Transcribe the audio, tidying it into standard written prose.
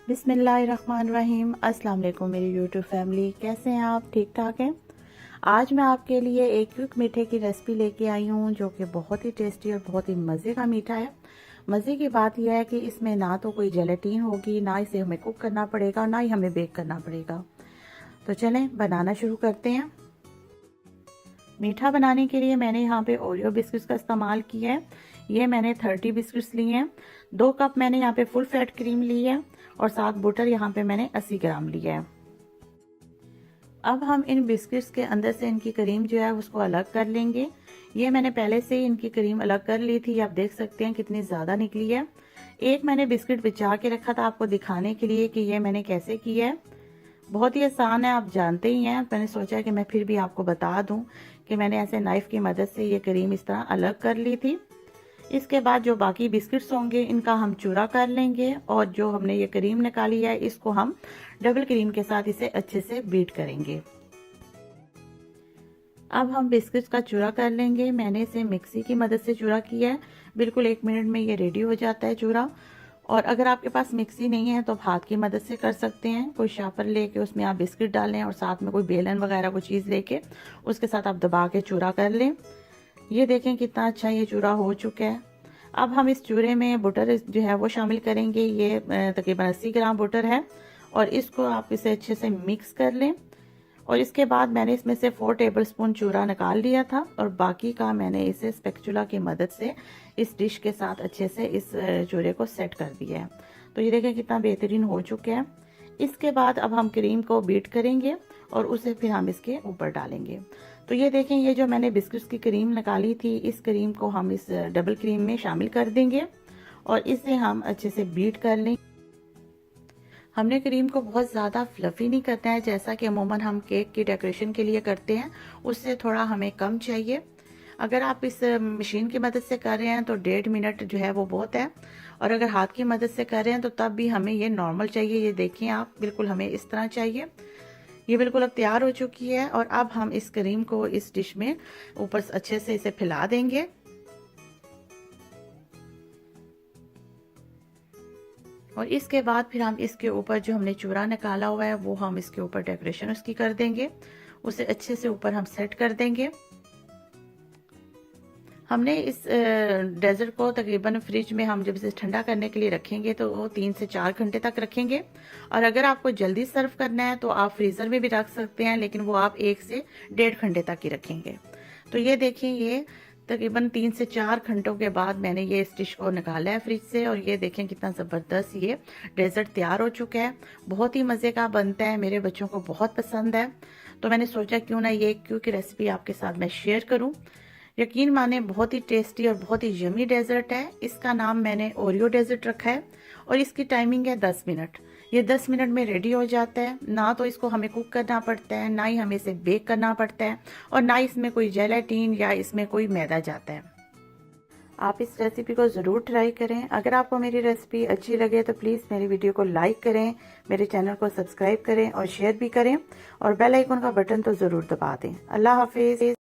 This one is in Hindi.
बिस्मिल्लाहिर्रहमानिर्रहीम। अस्सलाम वालेकुम मेरी यूट्यूब फैमिली, कैसे हैं आप? ठीक ठाक हैं। आज मैं आपके लिए एक क्विक मीठे की रेसिपी लेके आई हूँ जो कि बहुत ही टेस्टी और बहुत ही मज़े का मीठा है। मज़े की बात यह है कि इसमें ना तो कोई जेलेटिन होगी, ना इसे हमें कुक करना पड़ेगा, ना ही हमें बेक करना पड़ेगा। तो चलें बनाना शुरू करते हैं। मीठा बनाने के लिए मैंने यहाँ पे ओरियो बिस्किट्स का इस्तेमाल किया है। ये मैंने 30 बिस्किट्स लिए हैं। 2 कप मैंने यहाँ पे फुल फैट क्रीम ली है और 7 बटर यहाँ पे मैंने 80 ग्राम लिया है। अब हम इन बिस्किट्स के अंदर से इनकी क्रीम जो है उसको अलग कर लेंगे। ये मैंने पहले से ही इनकी क्रीम अलग कर ली थी, आप देख सकते हैं कितनी ज़्यादा निकली है। एक मैंने बिस्किट बिछा के रखा था आपको दिखाने के लिए कि ये मैंने कैसे किया है। बहुत ही आसान है, आप जानते ही हैं। मैंने सोचा कि मैं फिर भी आपको बता दूं कि मैंने ऐसे नाइफ की मदद से ये क्रीम इस तरह अलग कर ली थी। इसके बाद जो बाकी बिस्किट्स होंगे इनका हम चूरा कर लेंगे और जो हमने ये क्रीम निकाली है इसको हम डबल क्रीम के साथ इसे अच्छे से बीट करेंगे। अब हम बिस्किट्स का चूरा कर लेंगे। मैंने इसे मिक्सी की मदद से चूरा किया है। बिल्कुल 1 मिनट में ये रेडी हो जाता है चूरा। और अगर आपके पास मिक्सी नहीं है तो आप हाथ की मदद से कर सकते हैं। कोई शापर लेके उसमें आप बिस्किट डालें और साथ में कोई बेलन वगैरह कोई चीज़ लेके उसके साथ आप दबा के चूरा कर लें। ये देखें कितना अच्छा ये चूरा हो चुका है। अब हम इस चूरे में बटर जो है वो शामिल करेंगे। ये तकरीबन 80 ग्राम बटर है और इसको आप इसे अच्छे से मिक्स कर लें। और इसके बाद मैंने इसमें से 4 टेबलस्पून चूरा निकाल लिया था और बाकी का मैंने इसे स्पैचुला की मदद से इस डिश के साथ अच्छे से इस चूरे को सेट कर दिया है। तो ये देखें कितना बेहतरीन हो चुका है। इसके बाद अब हम क्रीम को बीट करेंगे और उसे फिर हम इसके ऊपर डालेंगे। तो ये देखें, ये जो मैंने बिस्किट्स की क्रीम निकाली थी इस क्रीम को हम इस डबल क्रीम में शामिल कर देंगे और इसे हम अच्छे से बीट कर लेंगे। हमने क्रीम को बहुत ज़्यादा फ्लफी नहीं करना है जैसा कि अमूमन हम केक की डेकोरेशन के लिए करते हैं, उससे थोड़ा हमें कम चाहिए। अगर आप इस मशीन की मदद से कर रहे हैं तो 1.5 मिनट जो है वो बहुत है, और अगर हाथ की मदद से कर रहे हैं तो तब भी हमें ये नॉर्मल चाहिए। ये देखिए आप, बिल्कुल हमें इस तरह चाहिए। ये बिल्कुल अब तैयार हो चुकी है और अब हम इस क्रीम को इस डिश में ऊपर अच्छे से इसे फैला देंगे। और इसके बाद फिर हम इसके ऊपर जो हमने चूरा निकाला हुआ है वो हम इसके ऊपर डेकोरेशन उसकी कर देंगे, उसे अच्छे से ऊपर हम सेट कर देंगे। हमने इस डेजर्ट को तकरीबन फ्रिज में हम जब इसे ठंडा करने के लिए रखेंगे तो वो 3 से 4 घंटे तक रखेंगे। और अगर आपको जल्दी सर्व करना है तो आप फ्रीज़र में भी रख सकते हैं, लेकिन वो आप 1 से 1.5 घंटे तक ही रखेंगे। तो ये देखिए, ये तकरीबन 3 से 4 घंटों के बाद मैंने ये इस डिश को निकाला है फ्रिज से और ये देखें कितना ज़बरदस्त ये डेजर्ट तैयार हो चुका है। बहुत ही मज़े का बनता है, मेरे बच्चों को बहुत पसंद है। तो मैंने सोचा क्यों ना ये क्योंकि रेसिपी आपके साथ मैं शेयर करूं। यकीन माने बहुत ही टेस्टी और बहुत ही यमी डेजर्ट है। इसका नाम मैंने ओरियो डेजर्ट रखा है और इसकी टाइमिंग है 10 मिनट। ये 10 मिनट में रेडी हो जाता है। ना तो इसको हमें कुक करना पड़ता है, ना ही हमें इसे बेक करना पड़ता है, और ना इसमें कोई जेलेटिन या इसमें कोई मैदा जाता है। आप इस रेसिपी को ज़रूर ट्राई करें। अगर आपको मेरी रेसिपी अच्छी लगे तो प्लीज़ मेरी वीडियो को लाइक करें, मेरे चैनल को सब्सक्राइब करें और शेयर भी करें, और बेल आइकन का बटन तो ज़रूर दबा दें। अल्लाह हाफिज़।